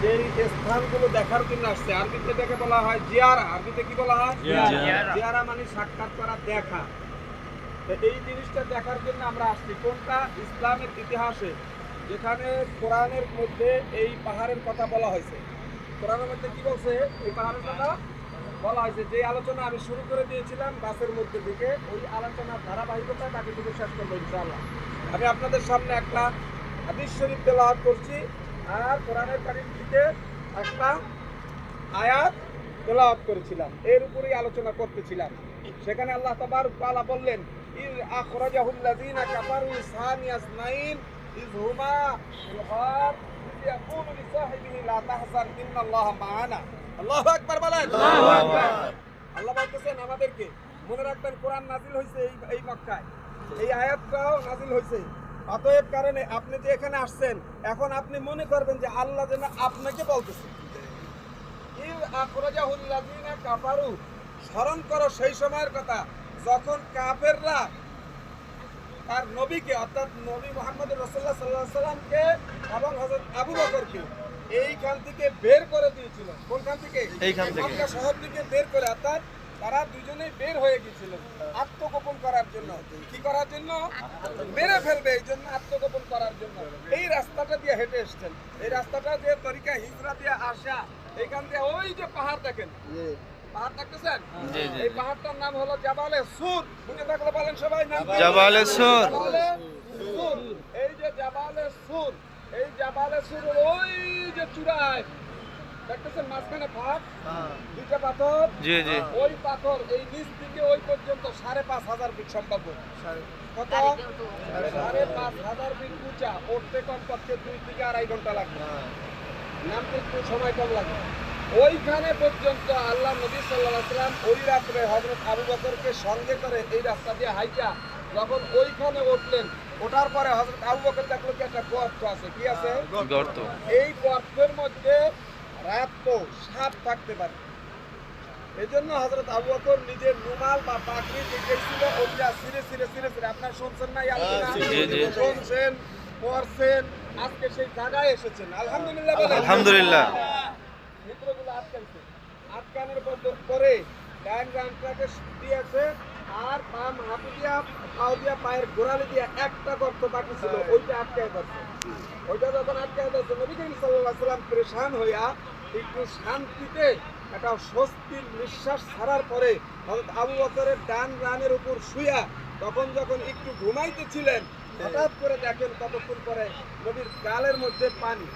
যে স্থানগুলো দেখার জন্য আসছে, আরবিতে এটাকে বলা হয় জিয়ারা। আরবিতে কি বলা হয়? জিয়ারা মানে সাক্ষাৎ করা, দেখা। তো এই জিনিসটা দেখার জন্য আমরা আসছি। কোনটা? ইসলামের ইতিহাসে যেখানে কোরআনের মধ্যে এই পাহাড়ের কথা বলা হয়েছে। কোরআনের মধ্যে কি বলছে? এই পাহাড়ের কথা বলা হয়েছে। যে আলোচনা আমি শুরু করে দিয়েছিলাম গাছের মধ্যে থেকে, ওই আলোচনার ধারাবাহিকতা বাকি থেকে শেষ করবো ইনশাআল্লাহ। আমি আপনাদের সামনে একটা হাদিস শরীফ তেলাওয়াত করছি, আর কোরআনের কারিম থেকে একটা আয়াত তেলাওয়াত করেছিলাম, এর উপরেই আলোচনা করতেছিলাম। সেখানে আল্লাহ তাবারক ওয়া তাআলা বললেন, ইয আখরাজাহুল লাযীনা কাফারু সানিয়া ইসনাইন ইয হুমা ফিল গার ইয ইয়াকুলু লিসাহিবিহি লা তাহজান ইন্নাল্লাহা মা'ানা। আল্লাহু আকবার বলেন। আল্লাহু আকবার। আল্লাহ বলতেছেন আমাদেরকে মনে রাখবেন, কোরআন নাযিল হয়েছে এই মক্কায়, এই আয়াতটাও নাযিল হয়েছে। অতএব কারণে আপনি যে এখানে আসছেন, এখন আপনি মনে করবেন যে আল্লাহ যেন আপনাকে বলতেছে। স্মরণ করো সেই সময়ের কথা যখন কাফেররা তার নবীকে, অর্থাৎ নবী মুহাম্মদ রাসূলুল্লাহ সাল্লাল্লাহু আলাইহি সাল্লামকে এবং হযরত আবু বকরকে এইখান থেকে বের করে দিয়েছিল। কোনখান থেকে? এইখান থেকে, মক্কা শহর থেকে বের করে। অর্থাৎ তারা দুজনেই বের হয়ে গিয়েছিলেন আত্মগোপন করার জন্য। কি করার জন্য? মেরে ফেলবে, এই জন্য আত্মগোপন করার জন্য এই রাস্তাটা দিয়ে হেঁটে এসছেন। এই রাস্তাটা যে তরিকা হিজরা দিয়ে আসা, এইখান দিয়ে ওই যে পাহাড় দেখেন, পাহাড় দেখতেছেন, এই পাহাড়টার নাম হলো জাবালে সুর। শুনে থাকলে বলেন সবাই, নাম জাবালে সুর। এই যে জাবালে সুর, এই জাবালে সুর ওই যে চূড়ায় দেখতেছেন মাঝখানে ফাঁক, দুইটা পাথর। জি জি। ওই পাথর এই নিচ থেকে ওই পর্যন্ত 5,500 ফিট সম্ভব। কত? 5,500 ফিট উঁচা। উঠতে কমপক্ষে 2 থেকে 2.5 ঘন্টা লাগবে, নামতে একটু সময় কম লাগে। ওইখানে পর্যন্ত আল্লাহ নবী সাল্লাল্লাহু আলাইহি ওয়াসাল্লাম ওই রাত্রে হযরত আবু বকরকে সঙ্গে করে এই রাস্তা দিয়ে হাইটা যখন ওইখানে উঠলেন, ওঠার পরে হযরত আবু বকর দেখলো কি একটা গর্ত আছে। কি আছে? গর্ত। এই গর্তের মধ্যে রাত তো সাপ থাকতে পারে। এই জন্য হযরত আবু বকর নিজের রুমাল বা পাগড়ি যেটাই ছিল ওইটা ছিঁড়ে ছিঁড়ে ছিঁড়ে ছিঁড়ে, আপনারা শুনছেন না? শুনছেন, পড়ছেন, আজকে সেই জায়গায় এসেছেন। আলহামদুলিল্লাহ বলেন। আলহামদুলিল্লাহ। মিত্রগুলো আটকাইছে, আটকানোর পরে ডাইন রানটাকে দিয়েছে, আর বাম হাঁটু দিয়া পাও দিয়া পায়ের গোড়ালি দিয়া একটা গর্ত বাকি ছিল, ওইটা আটকায় দিচ্ছে। ওইটা যখন আটকায় দিচ্ছে, নবী করিম সাল্লাল্লাহু আলাইহি ওয়াসাল্লাম পরেশান হইয়া একটু শান্তিতে একটা স্বস্তির নিঃশ্বাস ছাড়ার পরে হযরত আবু বকরের ডান রানের উপর শুয়া তখন যখন একটু ঘুমাইতেছিলেন, হঠাৎ করে দেখেন ততক্ষণ পরে নবীর গালের মধ্যে পানি।